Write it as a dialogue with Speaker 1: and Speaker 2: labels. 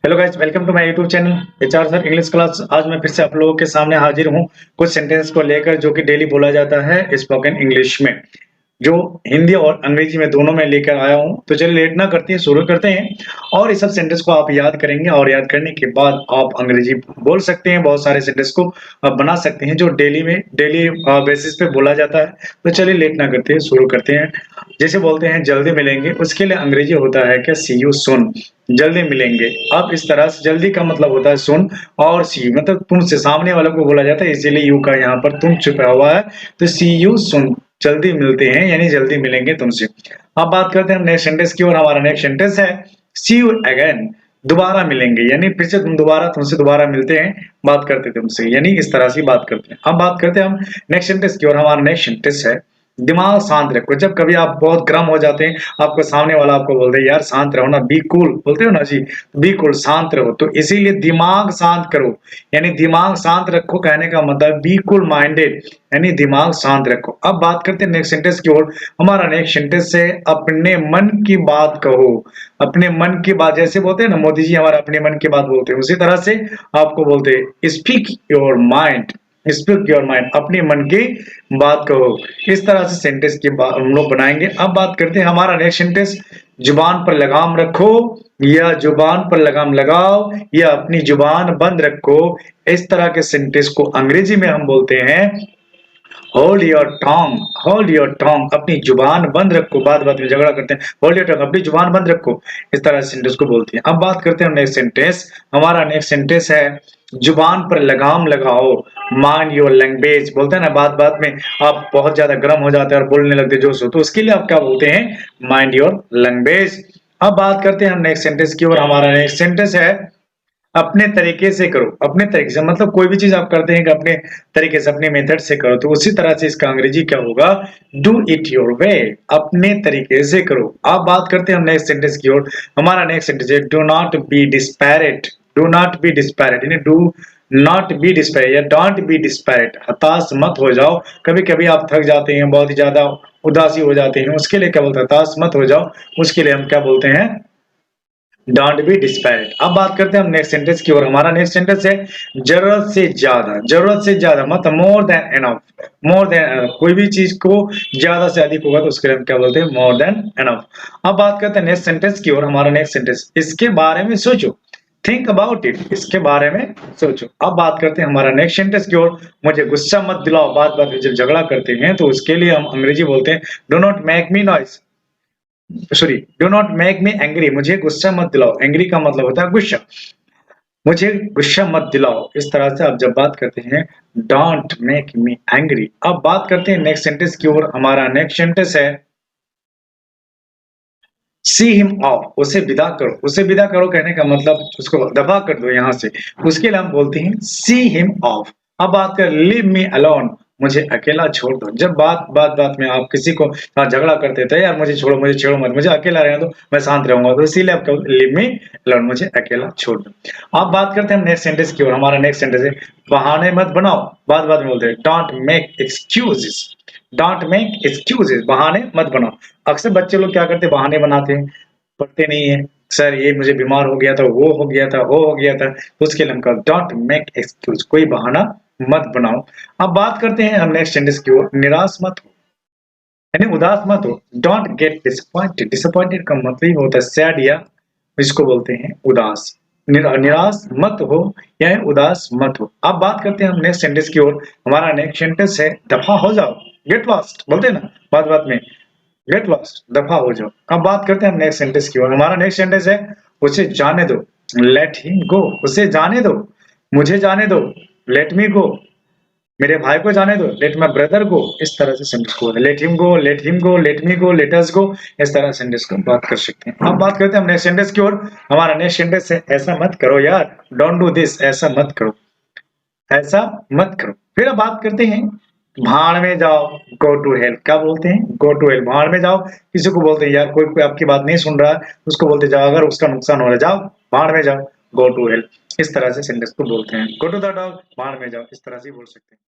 Speaker 1: Hello guys, welcome to my YouTube channel HR sir English class. आज मैं फिर से आप लोगों के सामने हाजिर हूं कुछ सेंटेंस को लेकर जो कि डेली बोला जाता है स्पोकन इंग्लिश में, जो हिंदी और अंग्रेजी में दोनों में लेकर आया हूं। तो चलिए लेट ना करते हैं, शुरू करते हैं। और इस सब सेंटेंस को आप याद करेंगे और याद करने के बाद आप अंग्रेजी बोल सकते हैं। बहुत सारे सेंटेंस को आप बना सकते हैं जो डेली बेसिस पे बोला जाता है। तो चलिए लेट ना करते हैं, शुरू करते हैं। जैसे बोलते हैं जल्दी मिलेंगे, उसके लिए अंग्रेजी होता है क्या? सी यू सुन। जल्दी मिलेंगे। अब इस तरह से जल्दी का मतलब होता है सुन, और सी मतलब तुमसे, सामने वालों को बोला जाता है, इसीलिए यू का यहाँ पर तुम छुपा हुआ है। तो सी यू सुन, जल्दी मिलते हैं यानी जल्दी मिलेंगे तुमसे। अब बात करते हैं नेक्स्ट सेंटेंस की, और हमारा नेक्स्ट सेंटेंस है सी यू अगेन। दोबारा मिलेंगे यानी फिर से तुमसे दोबारा मिलते हैं, बात करते तुमसे, यानी इस तरह से बात करते हैं। अब बात करते हैं हम नेक्स्ट सेंटेंस की, और हमारा नेक्स्ट सेंटेंस है दिमाग शांत रखो। जब कभी आप बहुत गर्म हो जाते हैं, आपको सामने वाला आपको बोलते हैं यार शांत रहो ना, बी कूल बोलते हो ना जी, बी कूल, शांत रहो। तो इसीलिए दिमाग शांत करो यानी दिमाग शांत रखो, कहने का मतलब बी कूल माइंडेड यानी दिमाग शांत रखो। अब बात करते हैं नेक्स्ट सेंटेंस की ओर। हमारा नेक्स्ट सेंटेंस है अपने मन की बात कहो। अपने मन की बात, जैसे बोलते हैं ना मोदी जी हमारा अपने मन की बात बोलते हैं, उसी तरह से आपको बोलते हैं speak your mind. Speak your mind, अपने मन की बात कहो। इस तरह से सेंटेंस की बात हम लोग बनाएंगे। अब बात करते हैं हमारा नेक्स्ट सेंटेंस जुबान पर लगाम रखो, या जुबान पर लगाम लगाओ, या अपनी जुबान बंद रखो। इस तरह के सेंटेंस को अंग्रेजी में हम बोलते हैं hold your tongue. Hold your tongue, अपनी जुबान बंद रखो। बात बात में झगड़ा करते हैं, होल्ड योर टंग, अपनी जुबान बंद रखो। इस तरह सेंटेंस को बोलते हैं। अब बात करते हैं नेक्स्ट सेंटेंस। हमारा नेक्स्ट सेंटेंस है जुबान पर लगाम लगाओ, माइंड योर लैंग्वेज। बोलते हैं ना बात बात में आप बहुत ज्यादा गर्म हो जाते हैं और बोलने लगते जोश हो, तो उसके लिए आप क्या बोलते हैं? Mind your language. अब बात करते हैं हम नेक्स्ट सेंटेंस की, और हमारा नेक्स्ट सेंटेंस है अपने तरीके से करो। अपने तरीके से मतलब कोई भी चीज आप करते हैं कि अपने तरीके से, अपने मेथड से करो। तो उसी तरह से इसका अंग्रेजी क्या होगा? डू इट योर वे, अपने तरीके से करो। अब बात करते हैं हम नेक्स्ट सेंटेंस की ओर। हमारा नेक्स्ट सेंटेंस है do not be disparate. Do not be disparate यानी डू नॉट बी डिस्पैरेट या डोंट बी डिस्पैरेट, हताश मत हो जाओ। कभी कभी आप थक जाते हैं, बहुत ही ज्यादा उदासी हो जाते हैं, उसके लिए क्या बोलते हैं? हताश मत हो जाओ, उसके लिए हम क्या बोलते हैं? Don't be disparate. अब बात करते हैं हम नेक्स्ट सेंटेंस की, और हमारा नेक्स्ट सेंटेंस है जरूरत से ज्यादा। जरूरत से ज्यादा मतलब more than enough. More than, कोई भी चीज को ज्यादा से अधिक होगा तो उसके लिए हम क्या बोलते हैं? More than enough. अब बात करते हैं नेक्स्ट सेंटेंस की, और हमारा नेक्स्ट सेंटेंस इसके बारे में सोचो। थिंक अबाउट इट, इसके बारे में सोचो। अब बात करते हैं हमारा नेक्स्ट सेंटेंस की ओर। मुझे गुस्सा मत दिलाओ। बात बात में जब झगड़ा करते हैं तो उसके लिए हम अंग्रेजी बोलते हैं do not make me noise. Sorry, do not make me angry, मुझे गुस्सा मत दिलाओ। एंग्री का मतलब होता है गुस्सा, मुझे गुस्सा मत दिलाओ। इस तरह से आप जब बात करते हैं डोंट मेक मी एंग्री। अब बात करते हैं नेक्स्ट सेंटेंस की ओर। हमारा नेक्स्ट सेंटेंस है सी हिम ऑफ, उसे विदा करो। उसे विदा करो कहने का मतलब उसको दफा कर दो यहाँ से, उसके लिए हम बोलते हैं सी हिम ऑफ। अब बात कर लीव मी अलोन, मुझे अकेला छोड़ दो। जब बात में आप किसी को साथ झगड़ा करते थे, यार मुझे छोड़ो, मुझे छेड़ो मत, मुझे अकेला रहने दो, मैं शांत रहूंगा, तो इसीलिए आप लीव मी अलोन, मुझे अकेला छोड़ दो। अब बात करते हैं नेक्स्ट सेंटेंस की, और हमारा नेक्स्ट सेंटेंस है बहाने मत बनाओ। बात में बोलते हैं don't make excuses. Don't make excuses, बहाने मत बनाओ। अक्सर बच्चे लोग क्या करते हैं? बहाने बनाते हैं, पढ़ते नहीं है। सर ये मुझे बीमार हो गया था, वो हो गया था, वो हो गया था, तो उसके लिए हम कहते डोंट मेक एक्सक्यूज, कोई बहाना मत बनाओ। अब बात करते हैं हम नेक्स्ट सेंटेंस की ओर। निराश मत हो यानी उदास मत हो। Don't get disappointed. डिसअपॉइंटेड का मतलब होता है सैड, या इसको बोलते हैं उदास। निराश मत हो या उदास मत हो। अब बात करते हैं हम नेक्स्ट सेंटेंस की ओर। हमारा नेक्स्ट सेंटेंस है दफा हो जाओ। गेट लॉस्ट बोलते हैं ना बात में, गेट लॉस्ट, दफा हो जाओ। अब बात करते हैं हम नेक्स्ट सेंटेंस की ओर। हमारा नेक्स्ट सेंटेंस है उसे जाने दो। लेट हिम गो, उसे जाने दो, मुझे जाने दो, लेट मी गो, मेरे भाई को जाने दो, लेट माई ब्रदर गो। इस तरह से सेंटेंस को let him go, let him go, let me go, let us go. इस तरह सेंटेंस को बात कर सकते हैं। अब बात करते हैं हम नेक्स्ट सेंटेंस की ओर। हमारा नेक्स्ट सेंटेंस है ऐसा मत करो यार, डोंट डू दिस, ऐसा मत करो, ऐसा मत करो। फिर अब बात करते हैं भाड़ में जाओ, गो टू हेल। क्या बोलते हैं? गो टू हेल, भाड़ में जाओ। किसी को बोलते हैं यार कोई आपकी बात नहीं सुन रहा है, उसको बोलते जाओ, अगर उसका नुकसान हो रहा है जाओ भाड़ में जाओ, गो टू हेल। इस तरह से सेंटेंस को बोलते हैं। गो टू द डॉग, भाड़ में जाओ, इस तरह से बोल सकते हैं।